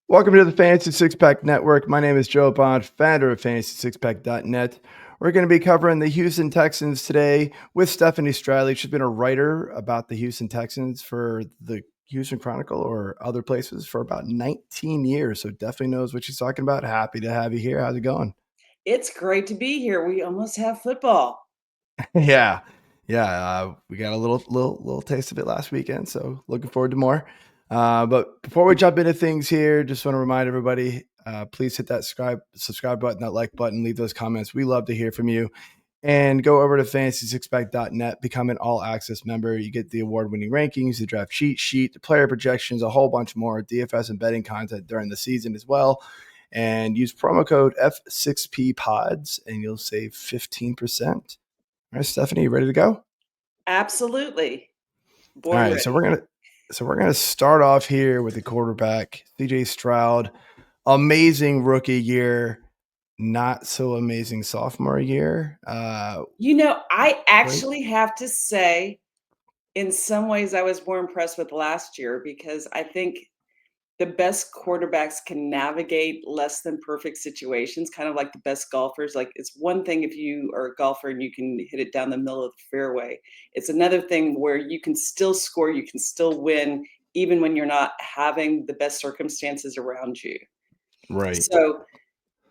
Welcome to the Fantasy Six Pack Network. My name is Joe Bond, founder of FantasySixPack.net. We're going to be covering the Houston Texans today with Stephanie Stradley. She's been a writer about the Houston Texans for the Houston Chronicle or other places for about 19 years. So definitely knows what she's talking about. Happy to have you here. How's it going? It's great to be here. We almost have football. Yeah. Yeah. We got a little taste of it last weekend. So looking forward to more. But before we jump into things here, just want to remind everybody, please hit that subscribe button, that like button, leave those comments. We love to hear from you. And go over to fantasy6pack.net, become an all access member. You get the award winning rankings, the draft cheat sheet, the player projections, a whole bunch more, DFS and betting content during the season as well. And use promo code F6P pods and you'll save 15%. All right, Stephanie, you ready to go? Absolutely. All Born right, so ready. we're gonna start off here with the quarterback, CJ Stroud. Amazing rookie year, not so amazing sophomore year. I Great. actually have to say, in some ways, I was more impressed with last year because I think the best quarterbacks can navigate less than perfect situations, kind of like the best golfers. Like, it's one thing if you are a golfer and you can hit it down the middle of the fairway. It's another thing where you can still score, you can still win, even when you're not having the best circumstances around you. Right. So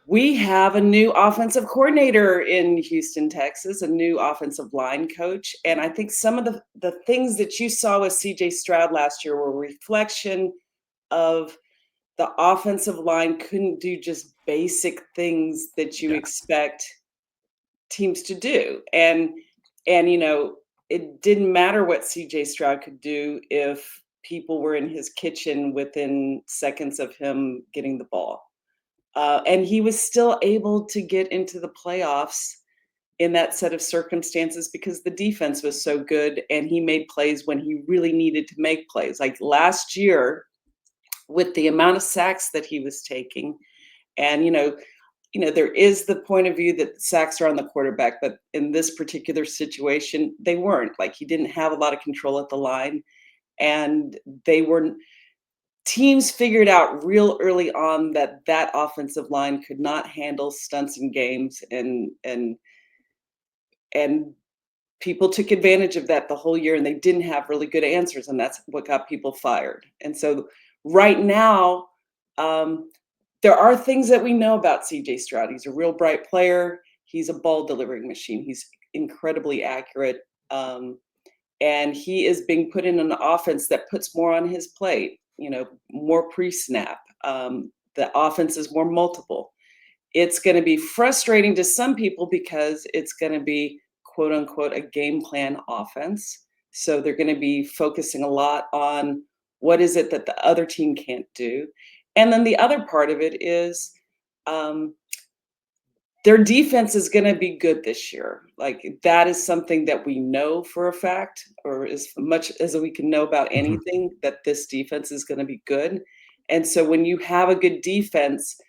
we have a new offensive coordinator in Houston, Texas, a new offensive line coach. And I think some of the things that you saw with CJ Stroud last year were a reflection of the offensive line couldn't do just basic things that you Yeah. expect teams to do. And it didn't matter what CJ Stroud could do if people were in his kitchen within seconds of him getting the ball. And he was still able to get into the playoffs in that set of circumstances because the defense was so good and he made plays when he really needed to make plays. Like last year, with the amount of sacks that he was taking, and there is the point of view that sacks are on the quarterback, but in this particular situation, they weren't. Like he didn't have a lot of control at the line, and they were teams figured out real early on that that offensive line could not handle stunts in games, and people took advantage of that the whole year, and they didn't have really good answers, and that's what got people fired. And so right now, um, there are things that we know about CJ Stroud. He's a real bright player. He's a ball delivering machine. He's incredibly accurate. And he is being put in an offense that puts more on his plate, more pre-snap. The offense is more multiple. It's going to be frustrating to some people because it's going to be quote unquote a game plan offense. So they're going to be focusing a lot on what is it that the other team can't do. And then the other part of it is um, their defense is going to be good this year. Like that is something that we know for a fact, or as much as we can know about Mhm. anything, that this defense is going to be good. And so when you have a good defense,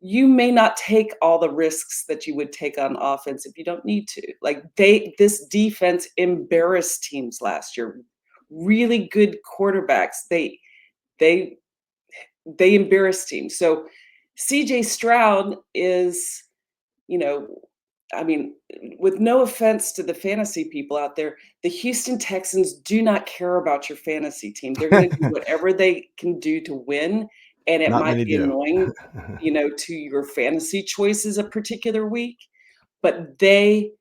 you may not take all the risks that you would take on offense if you don't need to. Like this defense embarrassed teams last year. Really good quarterbacks. They they embarrassed teams. So CJ Stroud is, you know, I mean, with no offense to the fantasy people out there, the Houston Texans do not care about your fantasy team. They're going to do whatever they can do to win, and it Not might many be do. annoying, to your fantasy choices a particular week, but they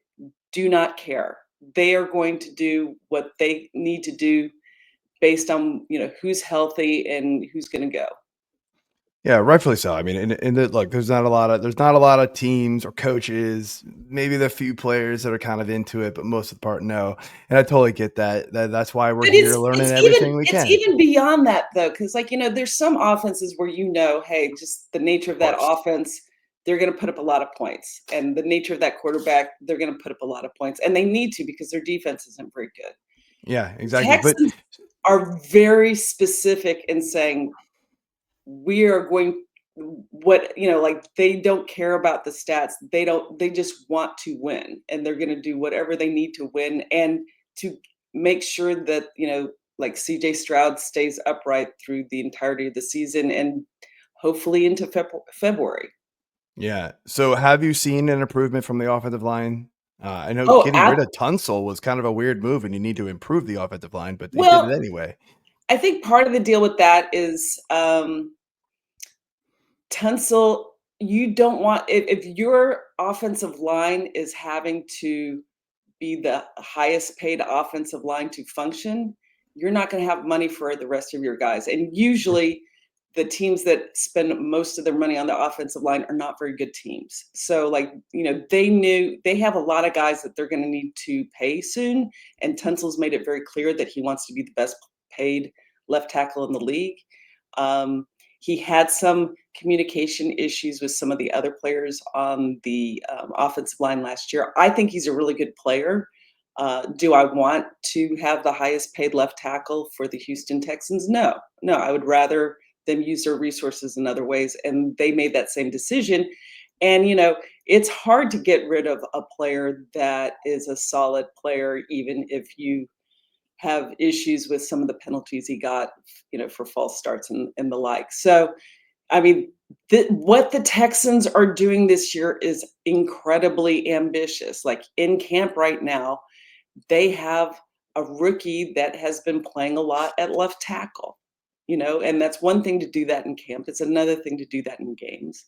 do not care. They are going to do what they need to do based on, who's healthy and who's going to go. Yeah, rightfully so. I mean, look, there's not a lot of teams or coaches, maybe the few players that are kind of into it, but most of the part, no. And I totally get that. That's why we're But here it's learning it's even everything we it's can. even beyond that though, because there's some offenses where hey, just the nature Of of that course. offense, they're gonna put up a lot of points. And the nature of that quarterback, they're gonna put up a lot of points. And they need to because their defense isn't very good. Yeah, The exactly. But Texans are very specific in saying we are going like they don't care about the stats. They just want to win and they're gonna do whatever they need to win and to make sure that, like CJ Stroud stays upright through the entirety of the season and hopefully into February. Yeah. So have you seen an improvement from the offensive line? I know Oh, getting rid of Tunsil was kind of a weird move, and you need to improve the offensive line, but they did it well, anyway. I think part of the deal with that is Tunsil. You don't want if your offensive line is having to be the highest paid offensive line to function, you're not going to have money for the rest of your guys. And usually, the teams that spend most of their money on the offensive line are not very good teams. So, like, they knew they have a lot of guys that they're going to need to pay soon. And Tunsil's made it very clear that he wants to be the best paid left tackle in the league. Um, he had some communication issues with some of the other players on the offensive line last year. I think he's a really good player. Do I want to have the highest paid left tackle for the Houston Texans? No, no. I would rather them use their resources in other ways, and they made that same decision. And it's hard to get rid of a player that is a solid player, even if you have issues with some of the penalties he got, for false starts and the like. So, I mean, what the Texans are doing this year is incredibly ambitious. Like in camp right now, they have a rookie that has been playing a lot at left tackle, and that's one thing to do that in camp. It's another thing to do that in games.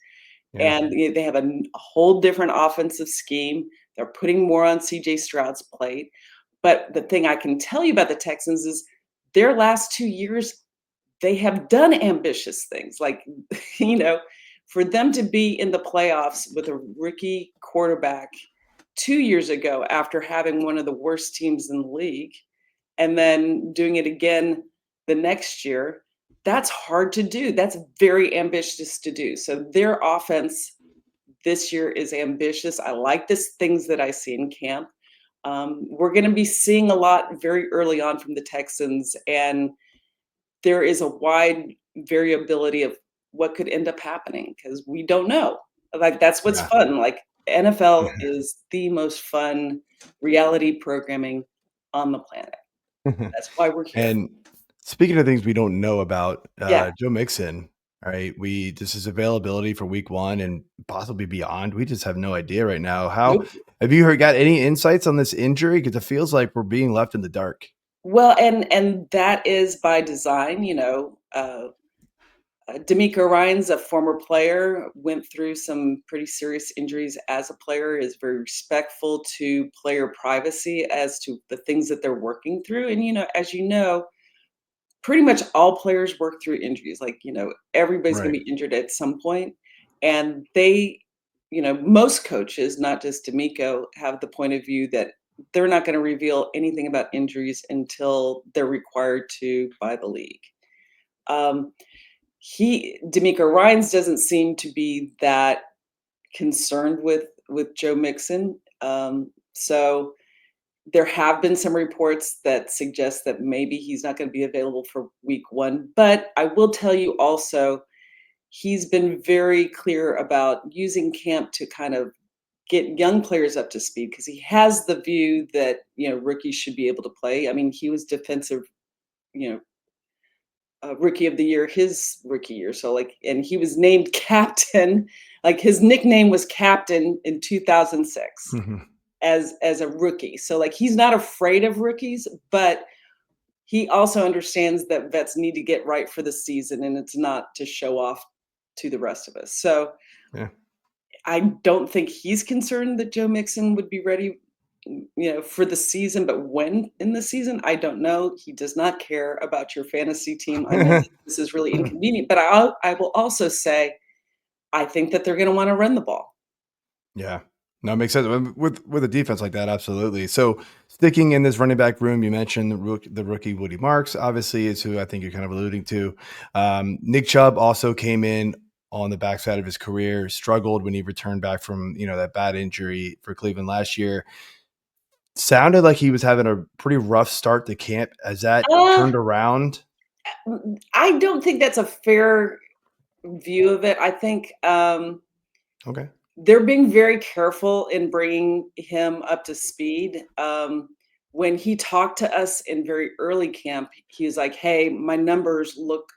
Yeah. And they have a whole different offensive scheme. They're putting more on CJ Stroud's plate. But the thing I can tell you about the Texans is their last 2 years, they have done ambitious things. Like, you know, for them to be in the playoffs with a rookie quarterback 2 years ago after having one of the worst teams in the league, and then doing it again the next year, that's hard to do. That's very ambitious to do. So their offense this year is ambitious. I like the things that I see in camp. We're going to be seeing a lot very early on from the Texans, and there is a wide variability of what could end up happening because we don't know. Like that's what's Yeah. fun. Like NFL is the most fun reality programming on the planet. That's why we're here. And speaking of things we don't know about, Yeah. Joe Mixon, right? This is availability for week 1 and possibly beyond. We just have no idea right now. How Nope. have you got any insights on this injury? Because it feels like we're being left in the dark. Well, and that is by design. D'Amico Ryan's a former player, went through some pretty serious injuries as a player, is very respectful to player privacy as to the things that they're working through. And, as you know, pretty much all players work through injuries. Like, everybody's going Right. to be injured at some point. And most coaches, not just D'Amico, have the point of view that they're not going to reveal anything about injuries until they're required to by the league. Um, D'Amico Ryans doesn't seem to be that concerned with Joe Mixon. So there have been some reports that suggest that maybe he's not going to be available for week 1. But I will tell you also, he's been very clear about using camp to kind of get young players up to speed because he has the view that rookies should be able to play. I mean, he was defensive, you know, rookie of the year his rookie year. So and he was named captain. Like his nickname was captain in 2006 as a rookie. So he's not afraid of rookies, but he also understands that vets need to get right for the season, and it's not to show off to the rest of us. So Yeah. I don't think he's concerned that Joe Mixon would be ready, for the season, but when in the season, I don't know. He does not care about your fantasy team. I know this is really inconvenient, but I will also say, I think that they're going to want to run the ball. Yeah. No, it makes sense. With a defense like that, absolutely. So sticking in this running back room, you mentioned the rookie Woody Marks, obviously, is who I think you're kind of alluding to. Nick Chubb also came in on the backside of his career, struggled when he returned back from that bad injury for Cleveland last year. Sounded like he was having a pretty rough start to camp. Has that Uh, turned around? I don't think that's a fair view of it. I think Okay. they're being very careful in bringing him up to speed. When he talked to us in very early camp, he was like, "Hey, my numbers look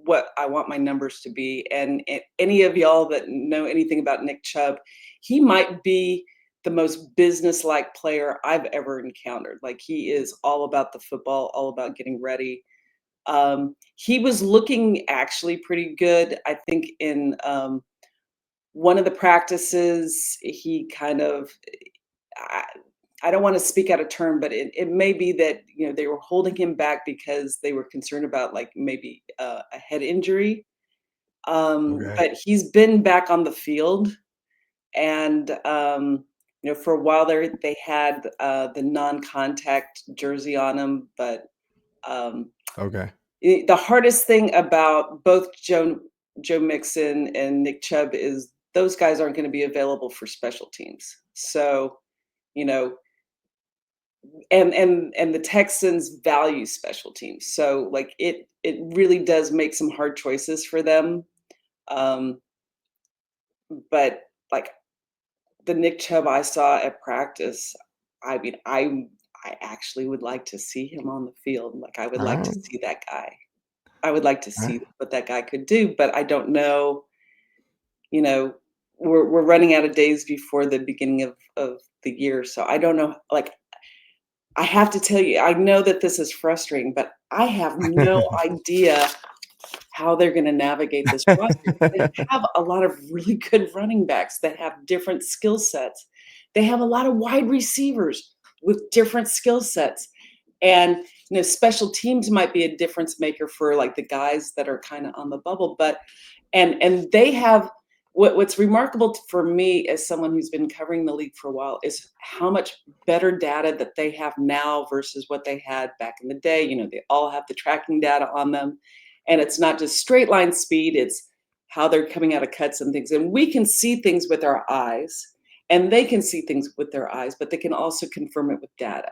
what I want my numbers to be. And any of y'all that know anything about Nick Chubb, he might be the most business-like player I've ever encountered. Like, he is all about the football, all about getting ready. He was looking actually pretty good. I think in one of the practices, he kind of, I, I don't want to speak out of turn, but it may be that they were holding him back because they were concerned about like maybe a head injury. Okay. But he's been back on the field, and for a while there they had the non-contact jersey on him, but um, Okay. the hardest thing about both Joe Mixon and Nick Chubb is those guys aren't going to be available for special teams. So, you know, and the Texans value special teams. So like it really does make some hard choices for them. Um, but like the Nick Chubb I saw at practice, I mean, I actually would like to see him on the field. Like I would All like to right. see that guy. I would like to All right. see what that guy could do, but I don't know, you know, we're running out of days before the beginning of the year. So I don't know, like I have to tell you, I know that this is frustrating, but I have no idea how they're gonna navigate this roster. They have a lot of really good running backs that have different skill sets. They have a lot of wide receivers with different skill sets. And, special teams might be a difference maker for, like, the guys that are kinda on the bubble, but and they have what's remarkable for me as someone who's been covering the league for a while is how much better data that they have now versus what they had back in the day. They all have the tracking data on them, and it's not just straight line speed, it's how they're coming out of cuts and things. And we can see things with our eyes, and they can see things with their eyes, but they can also confirm it with data.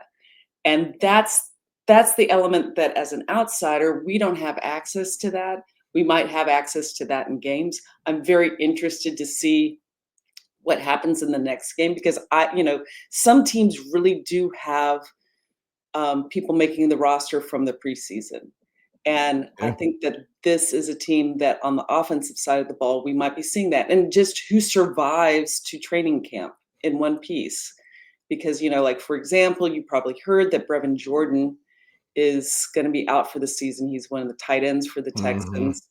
And that's the element that as an outsider, we don't have access to that. We might have access to that in games. I'm very interested to see what happens in the next game because some teams really do have people making the roster from the preseason. And I Yeah. think that this is a team that on the offensive side of the ball, we might be seeing that. And just who survives to training camp in one piece. Because, like for example, you probably heard that Brevin Jordan is going to be out for the season. He's one of the tight ends for the Mhm. Texans.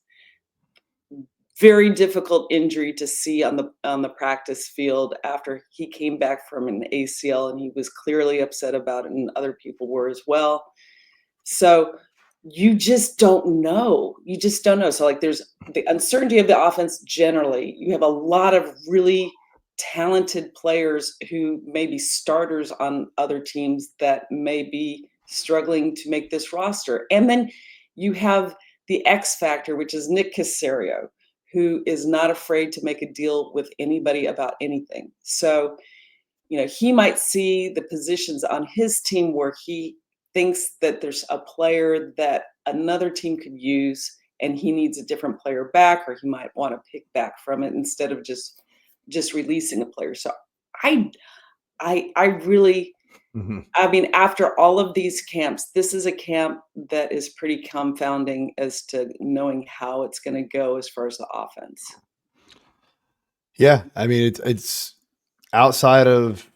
Very difficult injury to see on the practice field after he came back from an ACL, and he was clearly upset about it, and other people were as well. So you just don't know. You just don't know. So like there's the uncertainty of the offense generally. You have a lot of really talented players who may be starters on other teams that may be struggling to make this roster. And then you have the X factor, which is Nick Caserio, who is not afraid to make a deal with anybody about anything. So he might see the positions on his team where he thinks that there's a player that another team could use and he needs a different player back, or he might want to pick back from it instead of just releasing a player. So I I really, Mhm. I mean, after all of these camps, this is a camp that is pretty confounding as to knowing how it's going to go as far as the offense. Yeah. I mean, it's outside of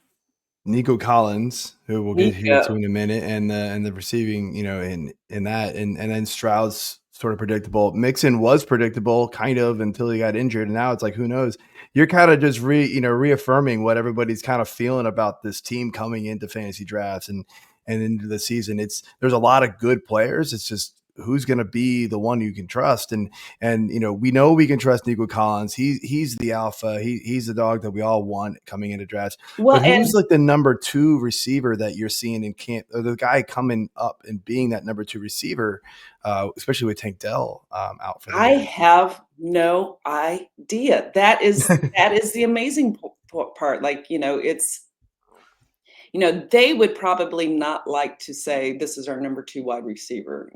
Nico Collins, who we'll get here to Nico. in a minute, and the receiving, in that, and then Stroud's sort of predictable. Mixon was predictable, kind of, until he got injured, and now it's like, who knows? You're kind of just reaffirming what everybody's kind of feeling about this team coming into fantasy drafts and into the season. There's a lot of good players. It's just who's going to be the one you can trust, and we know we can trust Nico Collins. He's the alpha. He's the dog that we all want coming into drafts. Well, But and who's like the number two receiver that you're seeing in camp, or the guy coming up and being that number two receiver, especially with Tank Dell out for the I year? have no idea. That is the amazing part. Like, they would probably not like to say this is our number two wide receiver.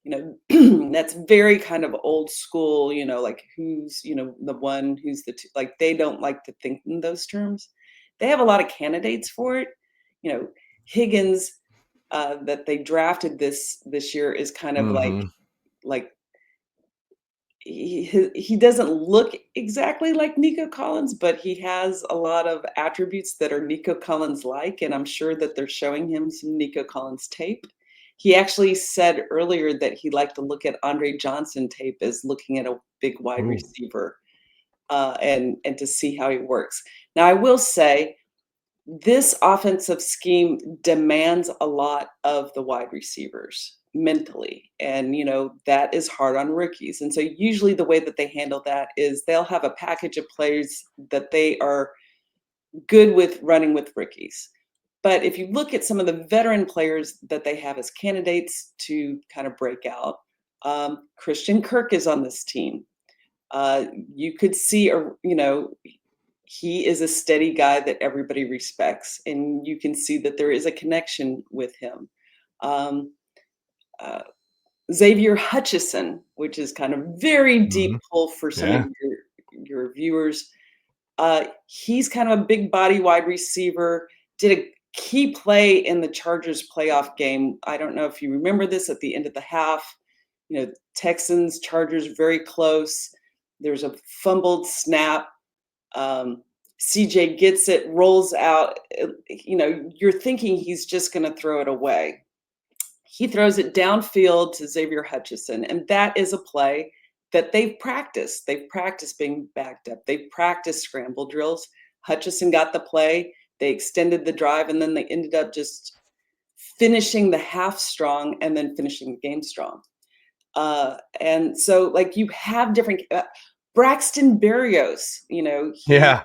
That that's very kind of old school. Like who's the one who's the two. Like they don't like to think in those terms. They have a lot of candidates for it. You know, Higgins that they drafted this year is kind of like Hmm. like he doesn't look exactly like Nico Collins, but he has a lot of attributes that are Nico Collins-like, and I'm sure that they're showing him some Nico Collins tape. He actually said earlier that he liked to look at Andre Johnson tape as looking at a big wide Ooh. receiver, and to see how he works. Now, I will say this offensive scheme demands a lot of the wide receivers mentally, and, that is hard on rookies, and so usually the way that they handle that is they'll have a package of players that they are good with running with rookies. But if you look at some of the veteran players that they have as candidates to kind of break out, Christian Kirk is on this team. You could see, he is a steady guy that everybody respects, and you can see that there is a connection with him. Um, uh, Xavier Hutchison, which is kind of very deep Mhm. pull for some of Yeah. your viewers. He's kind of a big body wide receiver. Did a key play in the Chargers playoff game. I don't know if you remember this at the end of the half. Texans, Chargers very close. There's a fumbled snap. Um, CJ gets it, rolls out. You're thinking he's just going to throw it away. He throws it downfield to Xavier Hutchison, and that is a play that they've practiced. They've practiced being backed up. They've practiced scramble drills. Hutchison got the play. They extended the drive, and then they ended up just finishing the half strong and then finishing the game strong. And so, like, you have different Braxton Berrios, Yeah.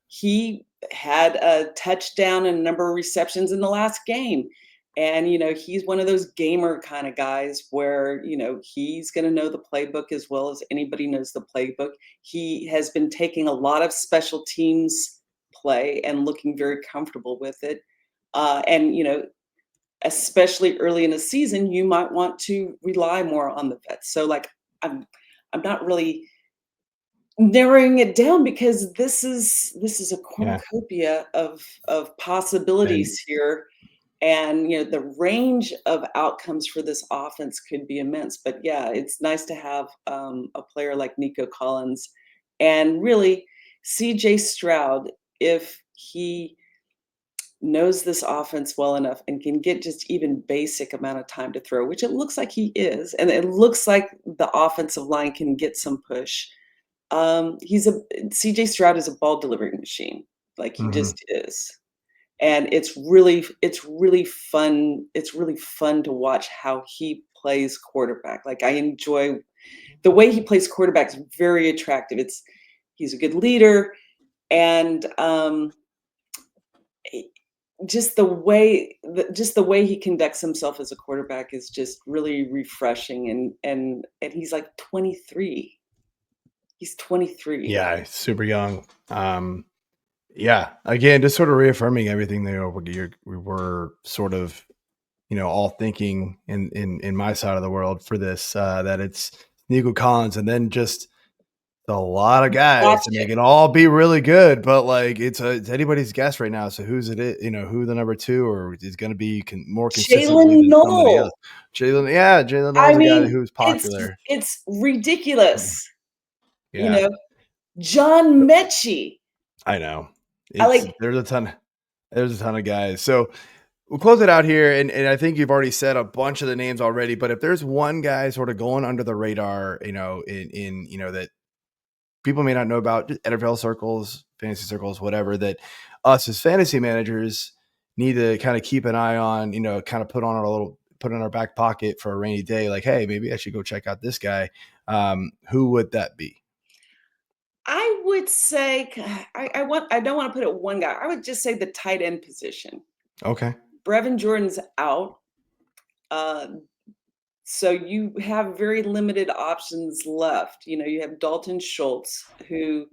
he had a touchdown and a number of receptions in the last game. And, he's one of those gamer kind of guys where, he's going to know the playbook as well as anybody knows the playbook. He has been taking a lot of special teams play and looking very comfortable with it. And, especially early in the season, you might want to rely more on the vets. So, like, I'm not really narrowing it down because this is a Yeah. cornucopia of And possibilities here, and the range of outcomes for this offense could be immense. But yeah, it's nice to have a player like Nico Collins, and really CJ Stroud, if he knows this offense well enough and can get just even basic amount of time to throw, which it looks like he is, and it looks like the offensive line can get some push. He's a CJ Stroud is a ball delivering machine. Like, he mhm. just is. And it's really fun to watch how he plays quarterback. Like, I enjoy the way he plays quarterback is very attractive. He's a good leader, and e just the way he conducts himself as a quarterback is just really refreshing, and he's like 23. He's 23. Yeah, super young. Yeah, again, just sort of reaffirming everything there. We were sort of, all thinking in my side of the world for this, that it's Nico Collins, and then just a lot of guys, Watch and they it. can all be really good, but like it's anybody's guess right now. So who's it? Who the number two or is going to be more consistently Jalen than somebody else? Noel. Jalen, yeah, Jalen I Noel's a guy mean, who's it's popular. it's ridiculous, you Yeah, know? John Mechie. I know. I It's like there's a ton of guys. So we'll close it out here, and I think you've already said a bunch of the names already. But if there's one guy sort of going under the radar, in that people may not know about, just NFL circles, fantasy circles, whatever, that us as fantasy managers need to kind of keep an eye on, kind of put in our back pocket for a rainy day. Like, hey, maybe I should go check out this guy. Who would that be? I would say I don't wanna put it one guy. I would just say the tight end position. Okay. Brevin Jordan's out, uh, so you have very limited options left. You have Dalton Schultz, who,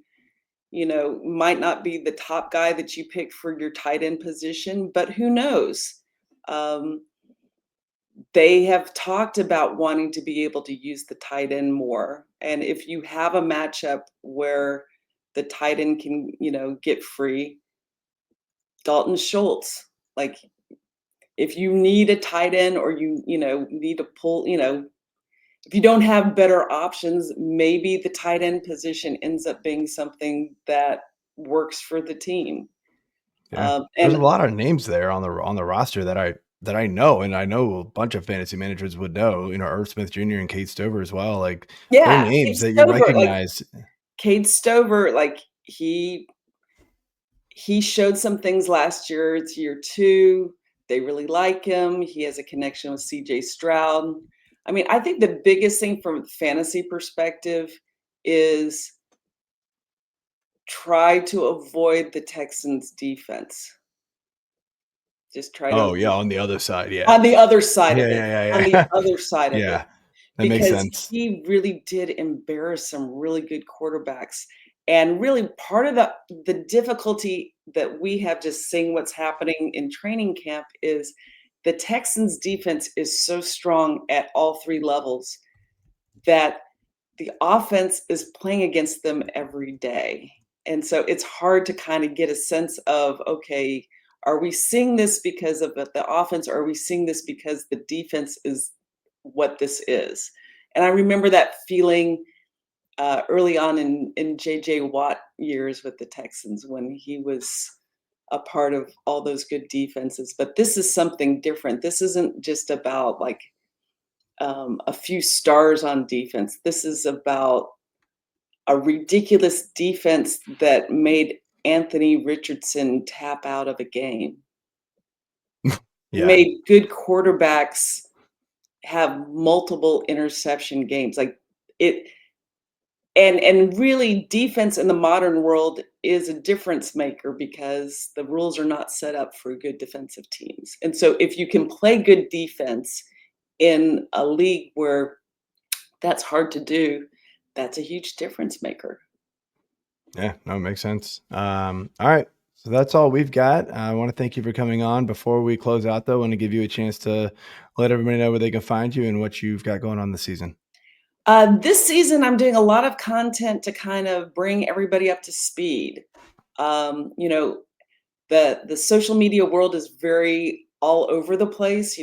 might not be the top guy that you pick for your tight end position, but who knows? Um, they have talked about wanting to be able to use the tight end more. And if you have a matchup where the tight end can, get free, Dalton Schultz, like, if you need a tight end or you need to pull, if you don't have better options, maybe the tight end position ends up being something that works for the team. Yeah. There's a And lot of names there on the roster that I know, and I know a bunch of fantasy managers would know, Irv Smith Jr. and Kate Stover as well. Like, they're yeah, Cade names that you Stover, like recognize. Cade Stover, like he showed some things last year. It's year 2. They really like him. He has a connection with CJ Stroud. I mean, I think the biggest thing from a fantasy perspective is try to avoid the Texans defense. Just try to Oh, yeah, avoid on the other side, yeah. on the other side Yeah, of it, yeah, on yeah, the yeah. other side of it. Yeah, that makes Because sense. he really did embarrass some really good quarterbacks. And really part of the difficulty that we have just seeing what's happening in training camp is the Texans defense is so strong at all 3 levels that the offense is playing against them every day. And so it's hard to kind of get a sense of, okay, are we seeing this because of the offense, or are we seeing this because the defense is what this is? And I remember that feeling early on in JJ Watt years with the Texans when he was a part of all those good defenses. But this is something different. This isn't just about like a few stars on defense. This is about a ridiculous defense that made Anthony Richardson tap out of a game, Yeah. made good quarterbacks have multiple interception games. Like it and really defense in the modern world is a difference maker because the rules are not set up for good defensive teams. And so if you can play good defense in a league where that's hard to do, that's a huge difference maker. Yeah, no, it makes sense. All right. So that's all we've got. I want to thank you for coming on. Before we close out, though, I want to give you a chance to let everybody know where they can find you and what you've got going on this season. This season, I'm doing a lot of content to kind of bring everybody up to speed. You know, the social media world is very all over the place.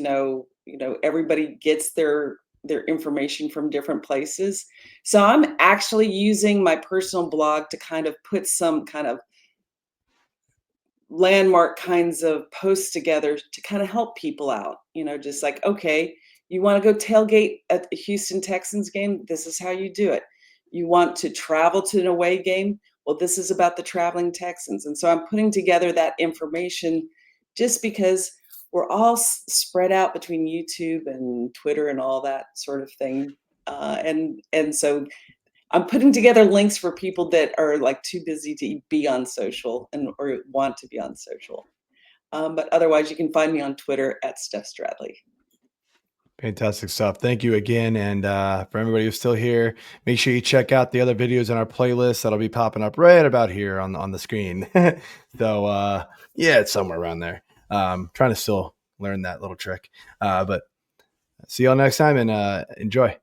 Everybody gets their information from different places. So I'm actually using my personal blog to kind of put some kind of landmark kinds of posts together to kind of help people out. Just like, okay, you want to go tailgate at the Houston Texans game? This is how you do it. You want to travel to an away game? Well, this is about the traveling Texans. And so I'm putting together that information just because we're all spread out between YouTube and Twitter and all that sort of thing. And so I'm putting together links for people that are like too busy to be on social and or want to be on social. But otherwise, you can find me on Twitter at Steph Stradley. Fantastic stuff. Thank you again. And for everybody who's still here, make sure you check out the other videos in our playlist that'll be popping up right about here on the screen. So yeah, it's somewhere around there. Trying to still learn that little trick. But see y'all next time and enjoy.